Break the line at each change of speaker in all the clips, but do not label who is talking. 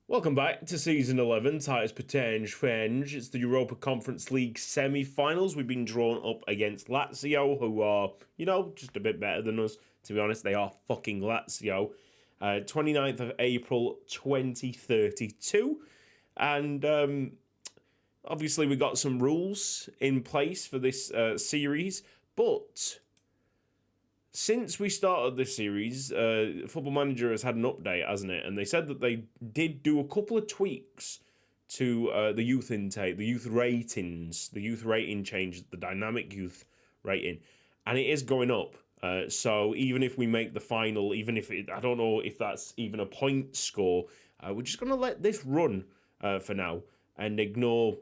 Welcome back to Season 11, Titus Pétange. It's the Europa Conference League semi-finals. We've been drawn up against Lazio, who are, just a bit better than us. To be honest, they are fucking Lazio. 29th of April, 2032. And obviously we got some rules in place for this series, but since we started this series, Football Manager has had an update, hasn't it? And they said that they did do a couple of tweaks to the youth intake, the youth ratings, the youth rating changes, the dynamic youth rating, and it is going up. So even if we make the final, even if I don't know if that's even a point score, we're just going to let this run for now and ignore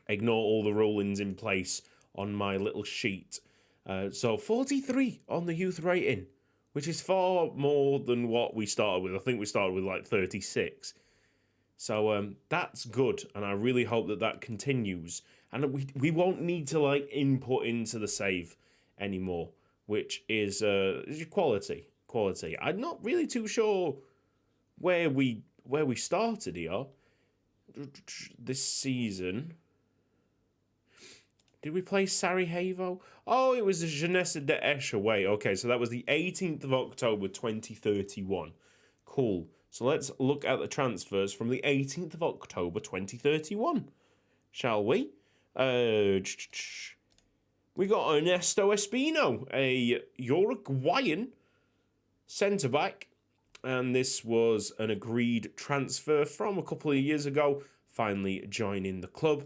all the rulings in place on my little sheet. So 43 on the youth rating, which is far more than what we started with. I think we started with like 36. So that's good, and I really hope that continues. And we won't need to input into the save anymore, which is quality. I'm not really too sure where we started here this season. Did we play Sarajevo? Oh, it was the Jeunesse de Esch away. Okay, so that was the 18th of October, 2031. Cool. So let's look at the transfers from the 18th of October, 2031. Shall we? We got Ernesto Espino, a Uruguayan centre-back. And this was an agreed transfer from a couple of years ago, finally joining the club.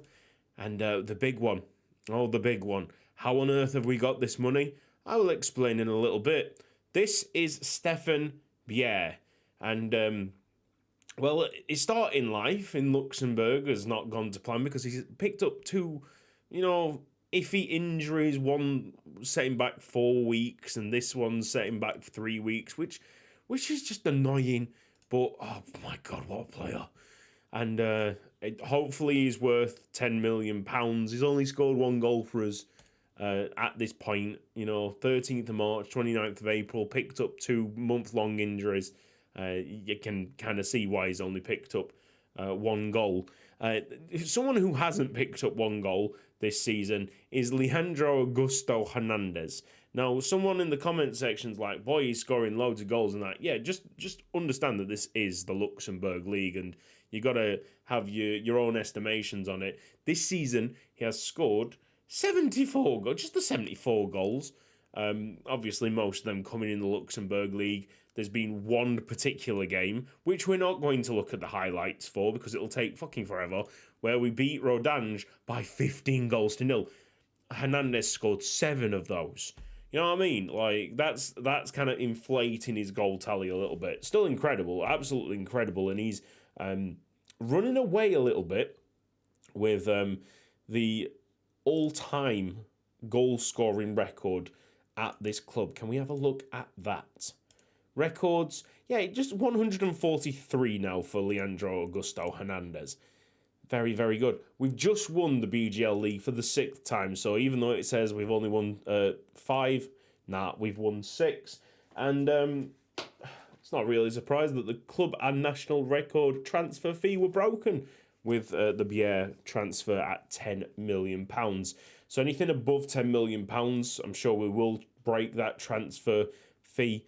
And the big one. Oh, the big one. How on earth have we got this money? I will explain in a little bit. This is Stefan Bier. And, well, his starting life in Luxembourg has not gone to plan because he's picked up two, iffy injuries. One setting back 4 weeks and this one setting back 3 weeks, which is just annoying. But, oh, my God, what a player. And hopefully he's worth £10 million. He's only scored one goal for us at this point. 13th of March, 29th of April, picked up 2 month-long injuries. You can kind of see why he's only picked up one goal. Someone who hasn't picked up one goal this season is Leandro Augusto Hernandez. Now, someone in the comment section's like, boy, he's scoring loads of goals and that. Yeah, just understand that this is the Luxembourg League and you got to have your own estimations on it. This season, he has scored 74 goals, just the 74 goals. Obviously, most of them coming in the Luxembourg League. There's been one particular game, which we're not going to look at the highlights for because it'll take fucking forever, where we beat Rodange by 15 goals to nil. Hernandez scored 7 of those. You know what I mean? That's kind of inflating his goal tally a little bit. Still incredible, absolutely incredible, and he's running away a little bit with the all-time goal-scoring record at this club. Can we have a look at that? Records, yeah, just 143 now for Leandro Augusto Hernandez. Very, very good. We've just won the BGL League for the 6th time, so even though it says we've only won 5, we've won 6. And it's not really a surprise that the club and national record transfer fee were broken with the Bier transfer at £10 million. So anything above £10 million, I'm sure we will break that transfer fee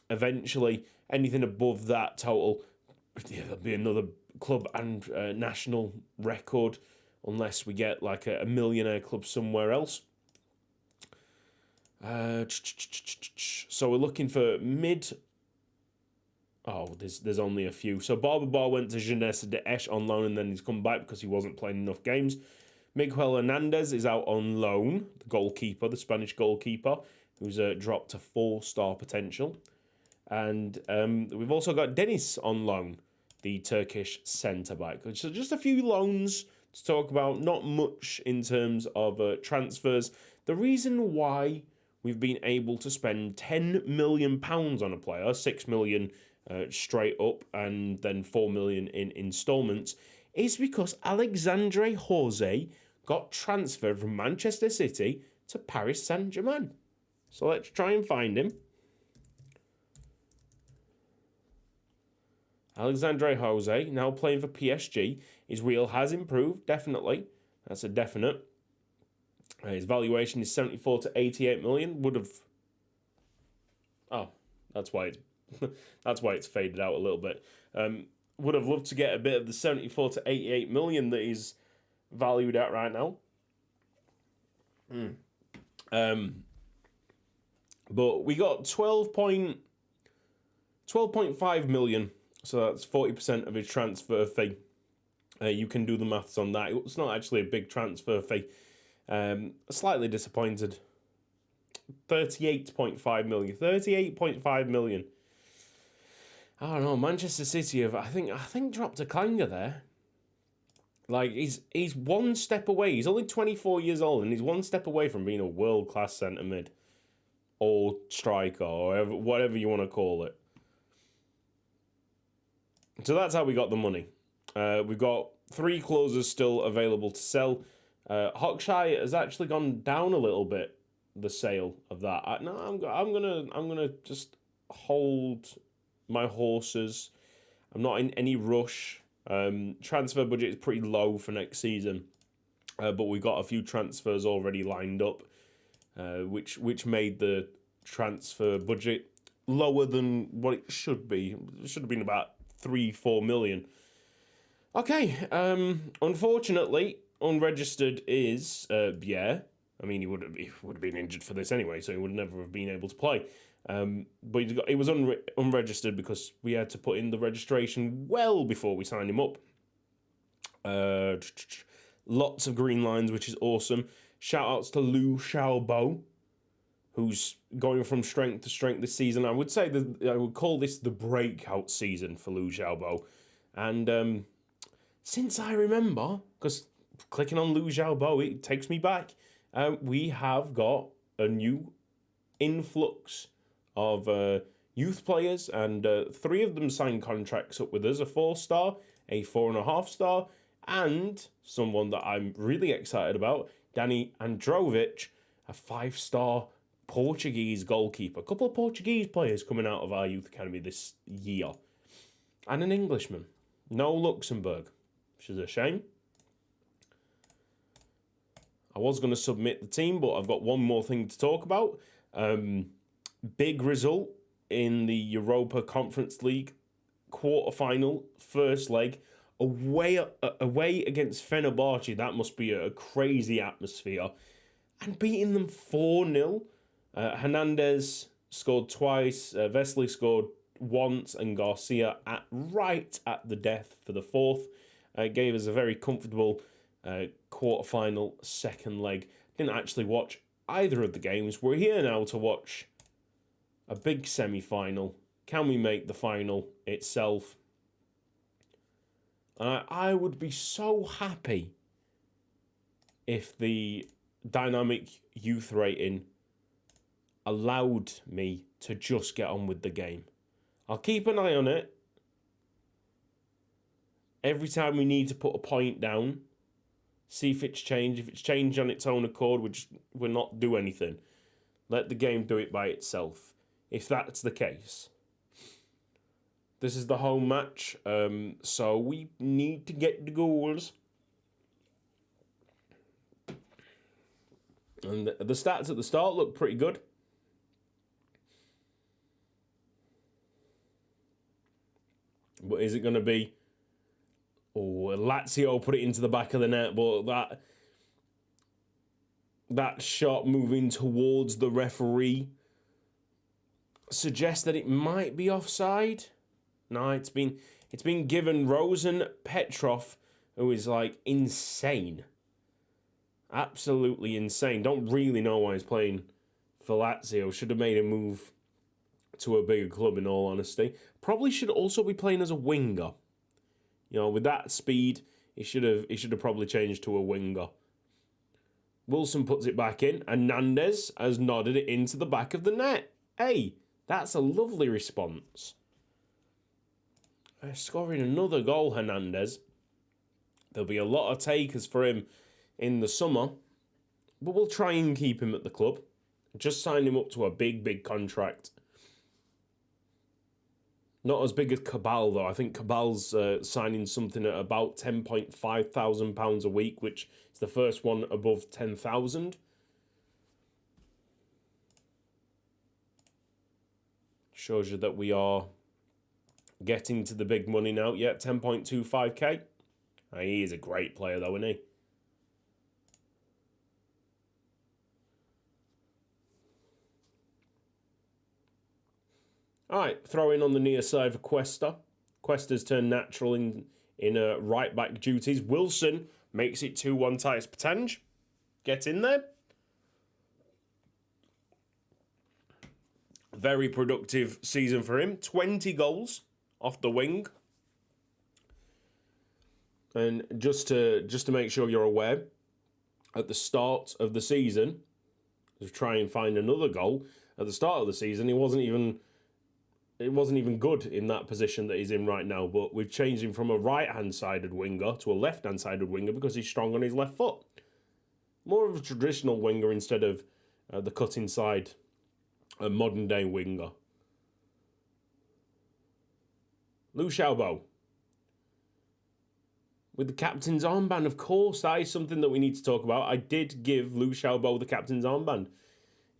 eventually. Anything above that total, there'll be another club and national record unless we get like a millionaire club somewhere else. So we're looking for mid. Oh, there's only a few. So Barber Bar went to Jeunesse de Esch on loan and then he's come back because he wasn't playing enough games. Miguel Hernandez is out on loan, the goalkeeper, the Spanish goalkeeper, who's dropped to 4-star potential. And we've also got Dennis on loan, the Turkish centre-back. So just a few loans to talk about, not much in terms of transfers. The reason why we've been able to spend £10 million on a player, 6 million straight up, and then 4 million in instalments, is because Alexandre Jose got transferred from Manchester City to Paris Saint-Germain. So let's try and find him. Alexandre Jose, now playing for PSG. His wheel has improved, definitely. That's a definite. His valuation is 74 to 88 million. Would have... Oh, that's why it's that's why it's faded out a little bit. Would have loved to get a bit of the 74 to 88 million that he's valued at right now. But we got 12.5 million, so that's 40% of his transfer fee. You can do the maths on that. It's not actually a big transfer fee. Slightly disappointed. 38.5 million. 38.5 million. I don't know. Manchester City have I think dropped a clanger there. Like he's one step away. He's only 24 years old, and he's one step away from being a world class centre mid, or striker, or whatever you want to call it. So that's how we got the money. We've got 3 clauses still available to sell. Hawkshire has actually gone down a little bit. The sale of that. I'm gonna just hold my horses. I'm not in any rush. Transfer budget is pretty low for next season, but we got a few transfers already lined up, which made the transfer budget lower than what it should be. It should have been about 3-4 million. Okay. Unfortunately, unregistered is Bier. I mean, he would have been injured for this anyway, so he would never have been able to play. But he was unregistered because we had to put in the registration well before we signed him up. Lots of green lines, which is awesome. Shout outs to Liu Xiaobo, who's going from strength to strength this season. I would call this the breakout season for Liu Xiaobo. And since I remember, because clicking on Liu Xiaobo, it takes me back. We have got a new influx of youth players, and 3 of them signed contracts up with us, a 4-star, a 4.5-star, and someone that I'm really excited about, Dani Androvic, a 5-star Portuguese goalkeeper. A couple of Portuguese players coming out of our youth academy this year. And an Englishman. No Luxembourg, which is a shame. I was going to submit the team, but I've got one more thing to talk about. Big result in the Europa Conference League quarter-final, first leg, away against Fenerbahce. That must be a crazy atmosphere. And beating them 4-0. Hernandez scored twice, Vesely scored once, and Garcia right at the death for the 4th. Gave us a very comfortable quarter-final second leg. Didn't actually watch either of the games. We're here now to watch a big semi-final. Can we make the final itself? I would be so happy if the dynamic youth rating allowed me to just get on with the game. I'll keep an eye on it. Every time we need to put a point down, see if it's changed. If it's changed on its own accord, we'll not do anything. Let the game do it by itself. If that's the case. This is the home match, so we need to get the goals. And the stats at the start look pretty good. But is it going to be... Oh, Lazio put it into the back of the net, but that shot moving towards the referee suggests that it might be offside. No, it's been given Rosen Petrov, who is like insane. Absolutely insane. Don't really know why he's playing for Lazio. Should have made a move to a bigger club, in all honesty. Probably should also be playing as a winger. You know, with that speed, he should have probably changed to a winger. Wilson puts it back in, and Hernandez has nodded it into the back of the net. Hey, that's a lovely response. Scoring another goal, Hernandez. There'll be a lot of takers for him in the summer, but we'll try and keep him at the club. Just sign him up to a big, big contract. Not as big as Cabal, though. I think Cabal's signing something at about £10,500 a week, which is the first one above 10,000. Shows you that we are getting to the big money now. Yeah, 10.25k. He is a great player, though, isn't he? All right, throw in on the near side for Cuesta. Cuesta's turned natural in right-back duties. Wilson makes it 2-1 Titus Pétange. Get in there. Very productive season for him. 20 goals off the wing. And just to make sure you're aware, at the start of the season, to try and find another goal, at the start of the season, it wasn't even good in that position that he's in right now. But we've changed him from a right-hand-sided winger to a left-hand-sided winger because he's strong on his left foot. More of a traditional winger instead of the cut-inside, a modern-day winger. Lou Xiaobo. With the captain's armband, of course, that is something that we need to talk about. I did give Lou Xiaobo the captain's armband.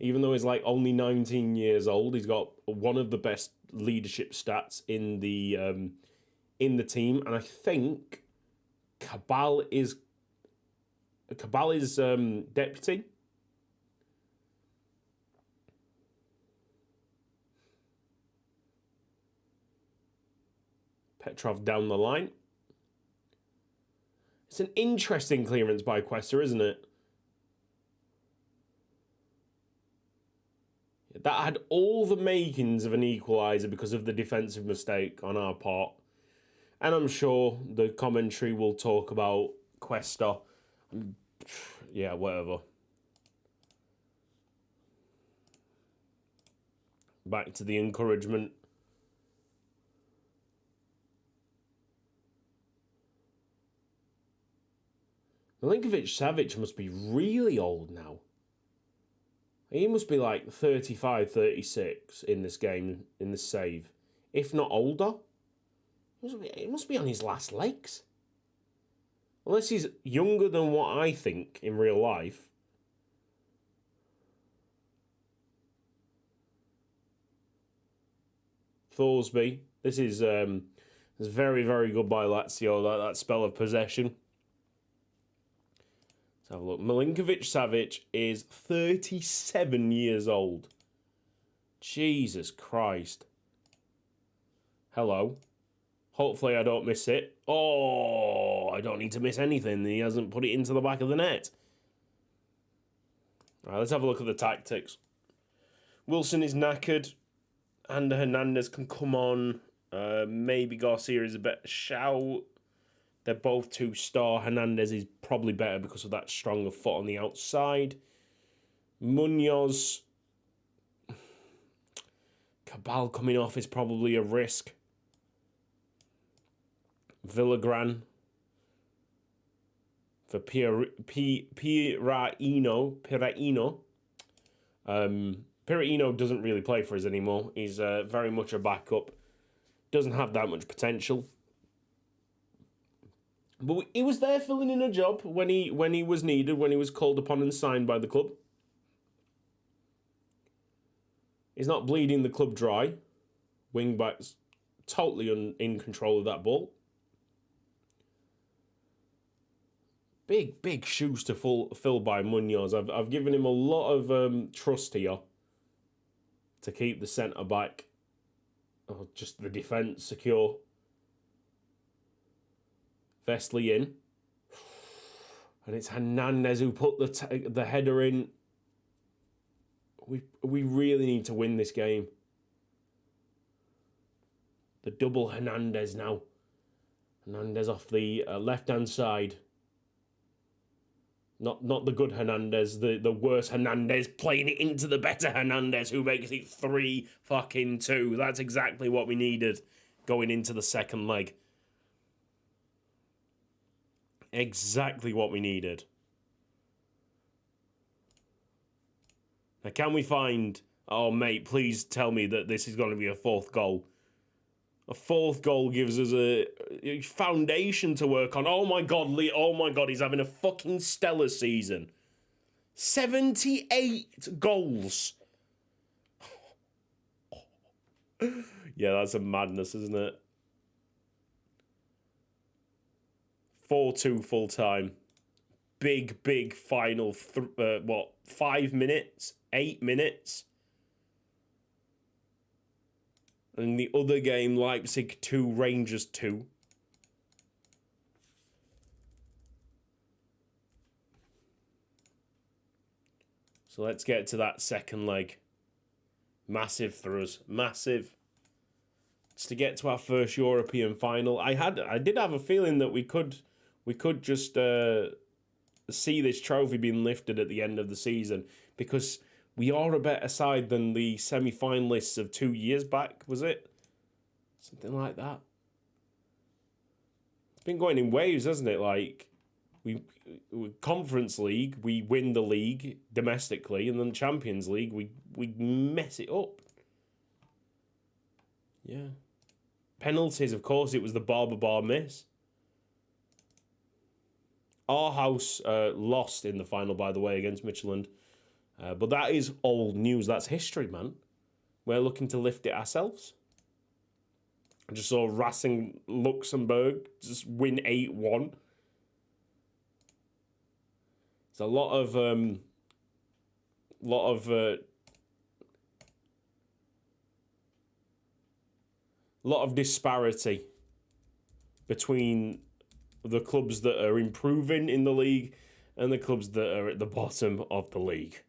Even though he's like only 19 years old, he's got one of the best leadership stats in the team, and I think Cabal is deputy. Petrov down the line. It's an interesting clearance by Cuesta, isn't it? That had all the makings of an equaliser because of the defensive mistake on our part. And I'm sure the commentary will talk about Cuesta. Yeah, whatever. Back to the encouragement. Milinkovic-Savic must be really old now. He must be like 35, 36 in this game, in this save. If not older. He must be on his last legs. Unless he's younger than what I think in real life. Thorsby. This is very, very good by Lazio, that spell of possession. Let's have a look. Milinkovic-Savic is 37 years old. Jesus Christ. Hello. Hopefully I don't miss it. Oh, I don't need to miss anything. He hasn't put it into the back of the net. All right, let's have a look at the tactics. Wilson is knackered. And Hernandez can come on. Maybe Garcia is a better shout. They're both 2-star. Hernandez is probably better because of that stronger foot on the outside. Munoz. Cabal coming off is probably a risk. Villagran. For Piraino. Piraino doesn't really play for us anymore. He's very much a backup. Doesn't have that much potential. But he was there filling in a job when he was needed, when he was called upon and signed by the club. He's not bleeding the club dry. Wingback's totally in control of that ball. Big shoes to fill by Munoz. I've given him a lot of trust here to keep the centre-back, or just the defence, secure. Vesely in. And it's Hernandez who put the header in. We really need to win this game. The double Hernandez now. Hernandez off the left-hand side. Not the good Hernandez, the worse Hernandez, playing it into the better Hernandez, who makes it 3-2. That's exactly what we needed going into the second leg. Exactly what we needed. Now, can we find... Oh, mate, please tell me that this is going to be a fourth goal. A fourth goal gives us a foundation to work on. Oh my God, Lee. Oh my God, he's having a fucking stellar season. 78 goals. Yeah, that's a madness, isn't it? 4-2 full time. Big final. 5 minutes? 8 minutes? And the other game, Leipzig 2, Rangers 2. So let's get to that second leg. Massive for us. Massive. It's to get to our first European final. I did have a feeling that we could just see this trophy being lifted at the end of the season, because we are a better side than the semi-finalists of 2 years back, was it? Something like that. It's been going in waves, hasn't it? Like, we Conference League, we win the league domestically, and then Champions League, we mess it up. Yeah. Penalties, of course, it was the Bar miss. Our house lost in the final, by the way, against Midtjylland. But that is old news. That's history, man. We're looking to lift it ourselves. I just saw Racing Luxembourg just win 8-1. It's a lot of disparity between the clubs that are improving in the league and the clubs that are at the bottom of the league.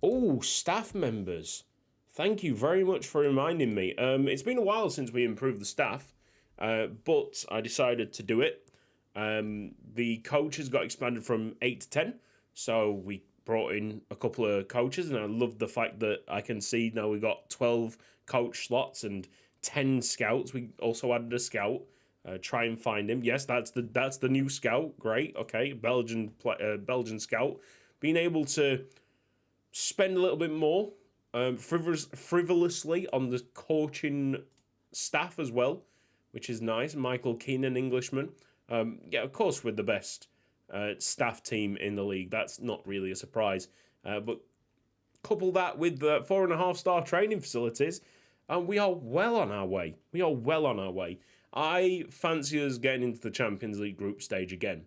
Oh, staff members. Thank you very much for reminding me. It's been a while since we improved the staff, but I decided to do it. The coaches got expanded from 8 to 10, so we brought in a couple of coaches, and I love the fact that I can see now we got 12 coach slots and 10 scouts. We also added a scout. Try and find him. Yes, that's the new scout. Great. Okay, Belgian scout. Being able to spend a little bit more frivolously on the coaching staff as well, which is nice. Michael Keane, an Englishman. Yeah, of course, with the best staff team in the league. That's not really a surprise. But couple that with the 4.5-star training facilities, and we are well on our way. I fancy us getting into the Champions League group stage again.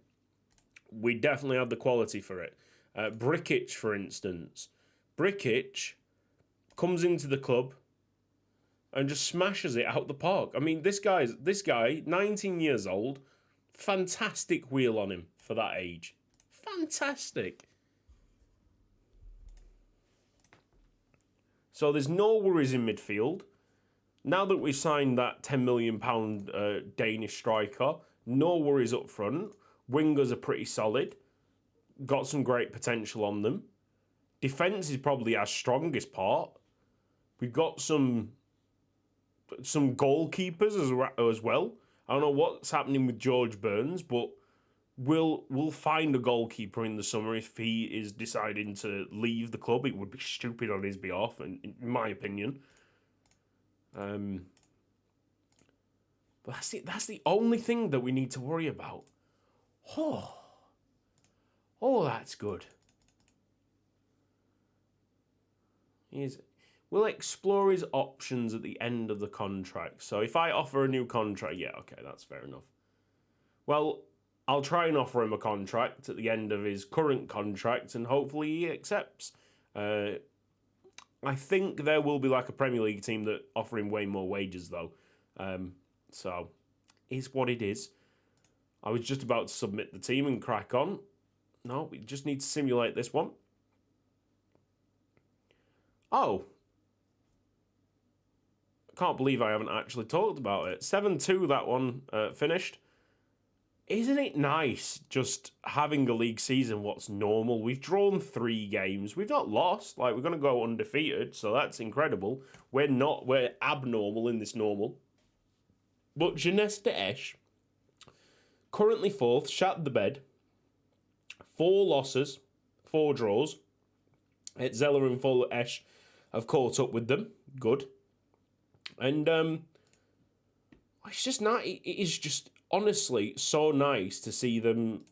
We definitely have the quality for it. Brikic, for instance. Brikic comes into the club and just smashes it out the park. I mean, this guy, 19 years old, fantastic wheel on him for that age. Fantastic. So there's no worries in midfield. Now that we've signed that £10 million Danish striker, no worries up front. Wingers are pretty solid. Got some great potential on them. Defence is probably our strongest part. We've got some goalkeepers as well. I don't know what's happening with George Burns, but we'll find a goalkeeper in the summer if he is deciding to leave the club. It would be stupid on his behalf, in my opinion. But that's the only thing that we need to worry about. Oh, that's good. We'll explore his options at the end of the contract. So if I offer a new contract, yeah, okay, that's fair enough. Well, I'll try and offer him a contract at the end of his current contract, and hopefully he accepts. I think there will be like a Premier League team that offer him way more wages, though. So, is what it is. I was just about to submit the team and crack on. No, we just need to simulate this one. Oh. I can't believe I haven't actually talked about it. 7-2, that one finished. Isn't it nice just having a league season what's normal? We've drawn 3 games. We've not lost. Like, we're going to go undefeated, so that's incredible. We're abnormal in this normal. But Jeunesse d'Esch, currently 4th, shat the bed. 4 losses, 4 draws. Zeller and Full Esch have caught up with them. Good. And It's just not. It is just honestly so nice to see them,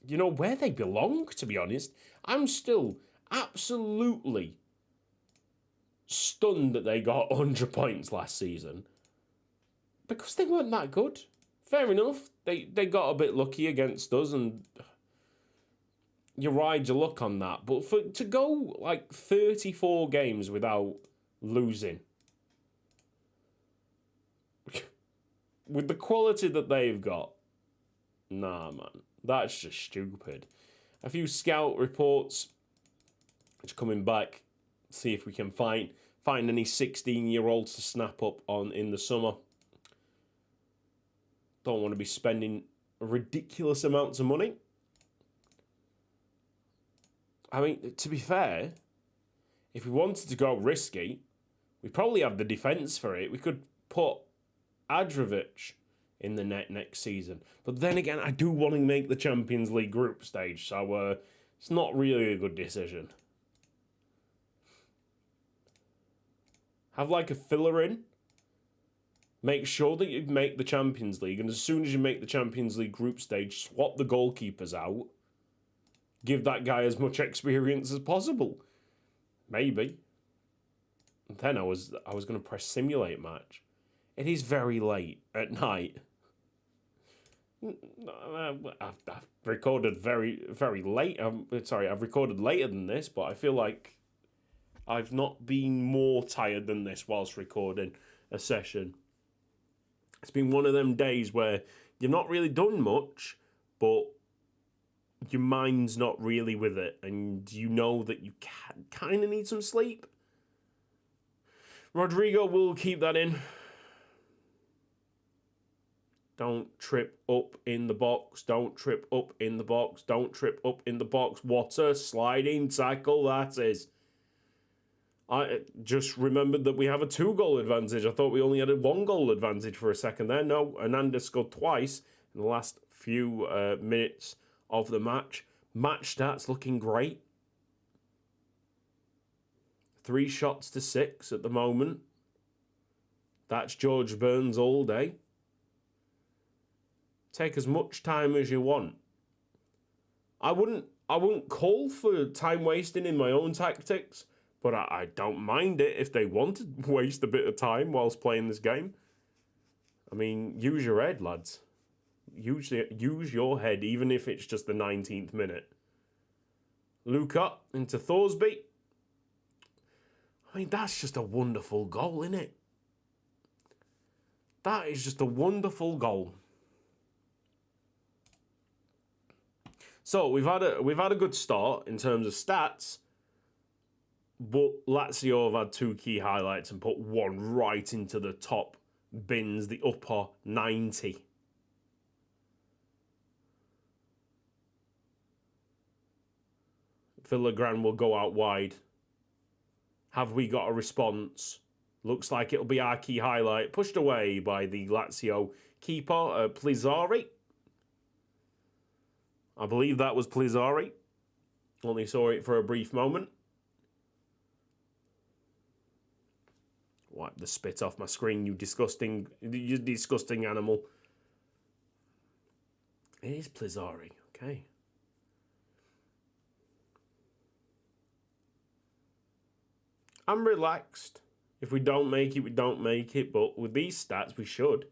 where they belong, to be honest. I'm still absolutely stunned that they got 100 points last season because they weren't that good. Fair enough. They got a bit lucky against us, and you ride your luck on that. But to go like 34 games without losing, with the quality that they've got, nah, man, that's just stupid. A few scout reports, which coming back, see if we can find any 16-year-olds to snap up on in the summer. Don't want to be spending ridiculous amounts of money. I mean, to be fair, if we wanted to go risky, we probably have the defence for it. We could put Adrovic in the net next season. But then again, I do want to make the Champions League group stage, so it's not really a good decision. Have like a filler in. Make sure that you make the Champions League, and as soon as you make the Champions League group stage, swap the goalkeepers out. Give that guy as much experience as possible. Maybe. And then I was going to press simulate match. It is very late at night. I've recorded very, very late. I've recorded later than this, but I feel like I've not been more tired than this whilst recording a session. It's been one of them days where you've not really done much, but your mind's not really with it, and you know that you kind of need some sleep. Rodrigo will keep that in. Don't trip up in the box. Don't trip up in the box. Don't trip up in the box. What a sliding tackle that is. I just remembered that we have a 2-goal advantage. I thought we only had a 1-goal advantage for a second there. No, Hernandez scored twice in the last few minutes of the match. Match stats looking great. 3 shots to 6 at the moment. That's George Burns all day. Take as much time as you want. I wouldn't call for time wasting in my own tactics, but I don't mind it if they want to waste a bit of time whilst playing this game. I mean, use your head, lads. Use your head, even if it's just the 19th minute. Luca into Thorsby. I mean, that's just a wonderful goal, isn't it? That is just a wonderful goal. So we've had a good start in terms of stats, but Lazio have had 2 key highlights and put one right into the top bins, the upper 90. Villagran will go out wide. Have we got a response? Looks like it'll be our key highlight. Pushed away by the Lazio keeper, Plizzari. I believe that was Plizzari. Only saw it for a brief moment. Wipe the spit off my screen, you disgusting animal. It is Plizzari, okay. I'm relaxed. If we don't make it, we don't make it. But with these stats, we should.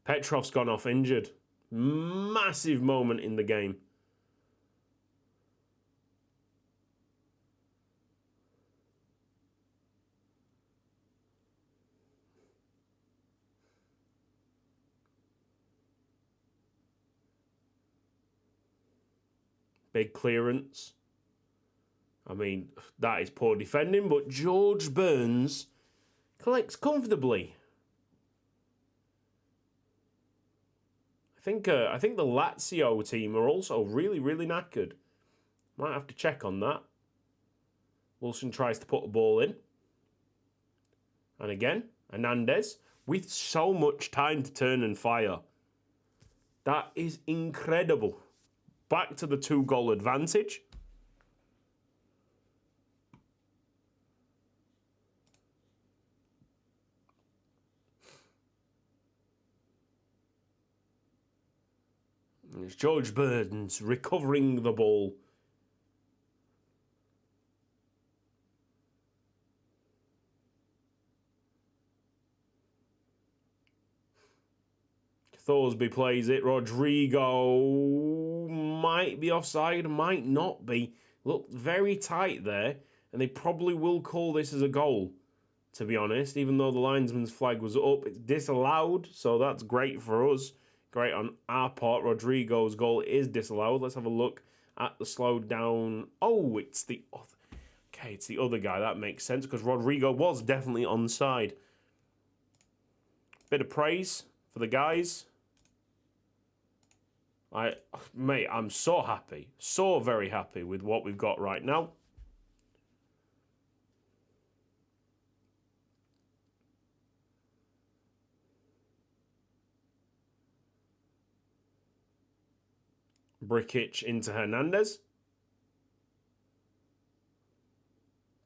Petrov's gone off injured. Massive moment in the game. Big clearance. I mean, that is poor defending, but George Burns collects comfortably. I think the Lazio team are also really, really knackered. Might have to check on that. Wilson tries to put the ball in. And again, Hernandez with so much time to turn and fire. That is incredible. Back to the 2-goal advantage. It's George Burns recovering the ball. Thorsby plays it. Rodrigo might be offside, might not be. Looked very tight there, and they probably will call this as a goal, to be honest. Even though the linesman's flag was up, it's disallowed, so that's great for us. Great on our part. Rodrigo's goal is disallowed. Let's have a look at the slowed down. Oh, it's the other. Okay, it's the other guy. That makes sense, because Rodrigo was definitely onside. Bit of praise for the guys. Mate, I'm so happy. So very happy with what we've got right now. Brkic into Hernandez.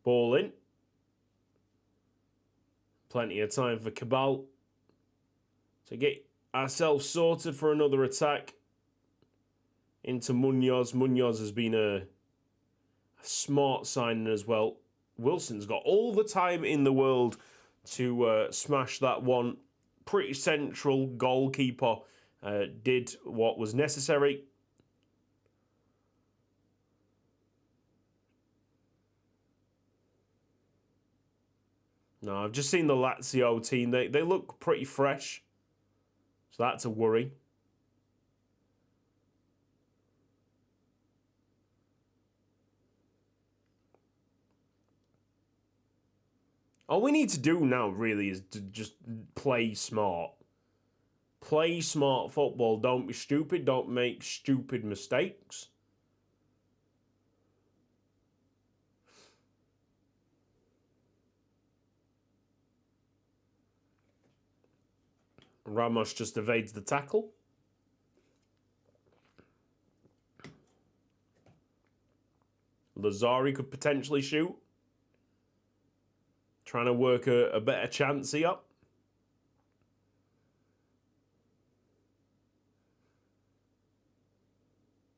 Ball in. Plenty of time for Cabal to get ourselves sorted for another attack. Into Munoz. Munoz has been a smart signing as well. Wilson's got all the time in the world to smash that one. Pretty central goalkeeper. Did what was necessary. No, I've just seen the Lazio team. They look pretty fresh. So that's a worry. All we need to do now, really, is to just play smart. Play smart football. Don't be stupid. Don't make stupid mistakes. Ramos just evades the tackle. Lazari could potentially shoot. Trying to work a better chance here.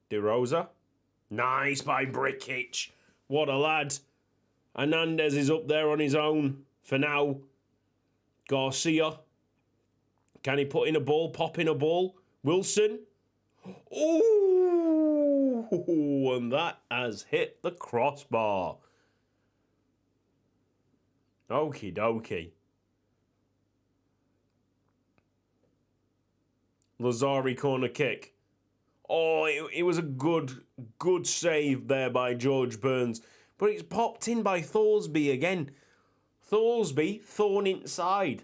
De Rosa. Nice by Brkic. What a lad. Hernandez is up there on his own for now. Garcia. Can he put in a ball? Pop in a ball? Wilson. Ooh, and that has hit the crossbar. Okie dokie. Lazari corner kick. Oh, it was a good save there by George Burns. But it's popped in by Thorsby again. Thorsby, thorn inside.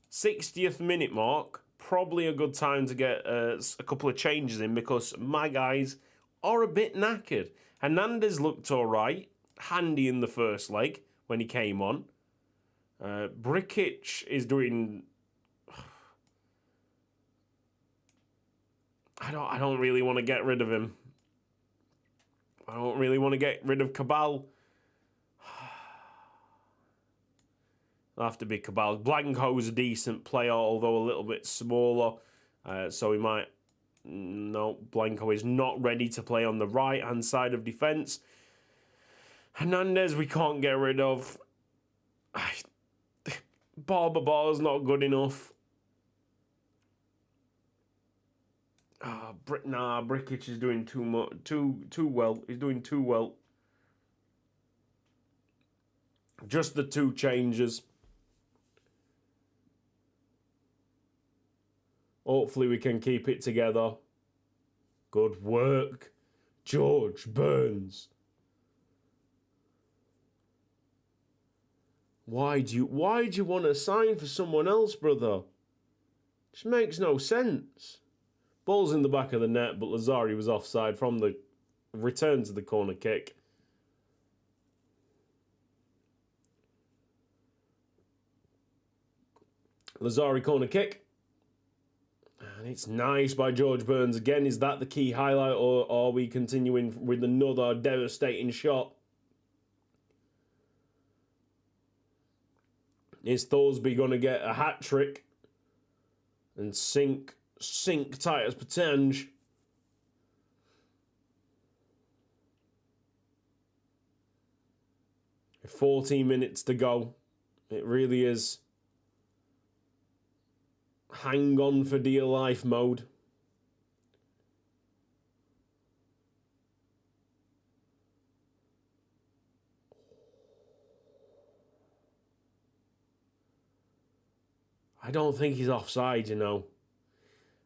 60th minute mark. Probably a good time to get a couple of changes in, because my guys are a bit knackered. Hernandez looked all right. Handy in the first leg when he came on. Brkic is doing... I don't really want to get rid of him. I don't really want to get rid of Cabal. It'll have to be Cabal. Blanco's a decent player, although a little bit smaller. So we might... No, Blanco is not ready to play on the right-hand side of defence. Hernandez we can't get rid of. Bar's not good enough. Brkic is doing too much, too well. He's doing too well. Just the two changes. Hopefully we can keep it together. Good work, George Burns. Why do you want to sign for someone else, brother? Just makes no sense. Ball's in the back of the net, but Lazari was offside from the return to the corner kick. Lazari corner kick. And it's nice by George Burns. Again, is that the key highlight, or are we continuing with another devastating shot? Is Thorsby going to get a hat-trick and sink sink Titus Pétange. With 14 minutes to go. It really is hang on for dear life mode. I don't think he's offside, you know.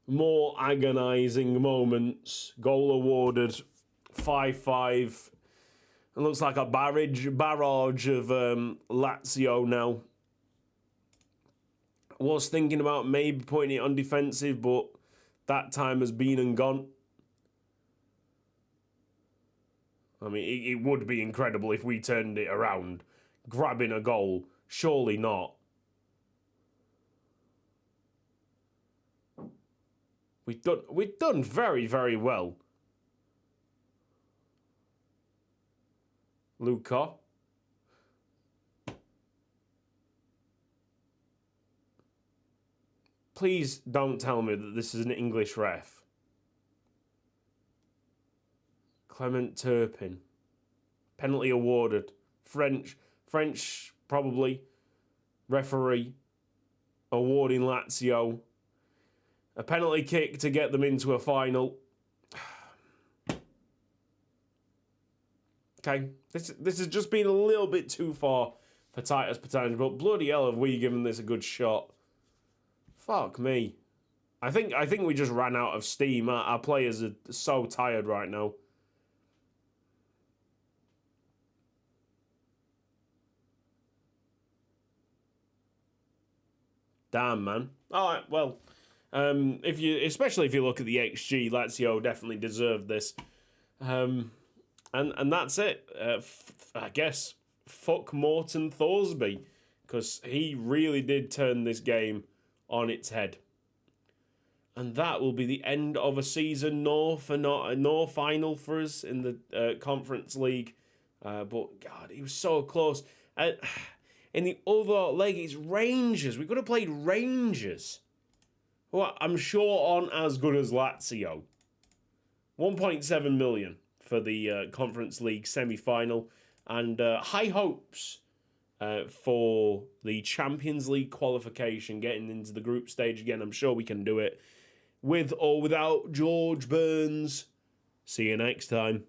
More agonising moments. Goal awarded. 5-5. It looks like a barrage of Lazio now. I was thinking about maybe putting it on defensive, but that time has been and gone. I mean, it would be incredible if we turned it around, grabbing a goal. Surely not. We've done very, very well. Luca. Please don't tell me that this is an English ref. Clement Turpin. Penalty awarded. French probably. Referee awarding Lazio a penalty kick to get them into a final. Okay, this has just been a little bit too far for Titus Pétange, but bloody hell have we given this a good shot. Fuck me. I think we just ran out of steam. Our players are so tired right now. Damn, man. All right, well, especially if you look at the XG, Lazio definitely deserved this. And that's it. I guess fuck Morten Thorsby, because he really did turn this game on its head. And that will be the end of a season. No final for us in the Conference League. But God, he was so close. In the other leg, it's Rangers. We could have played Rangers, who I'm sure aren't as good as Lazio. 1.7 million for the Conference League semi-final. And high hopes for the Champions League qualification, getting into the group stage again. I'm sure we can do it with or without George Burns. See you next time.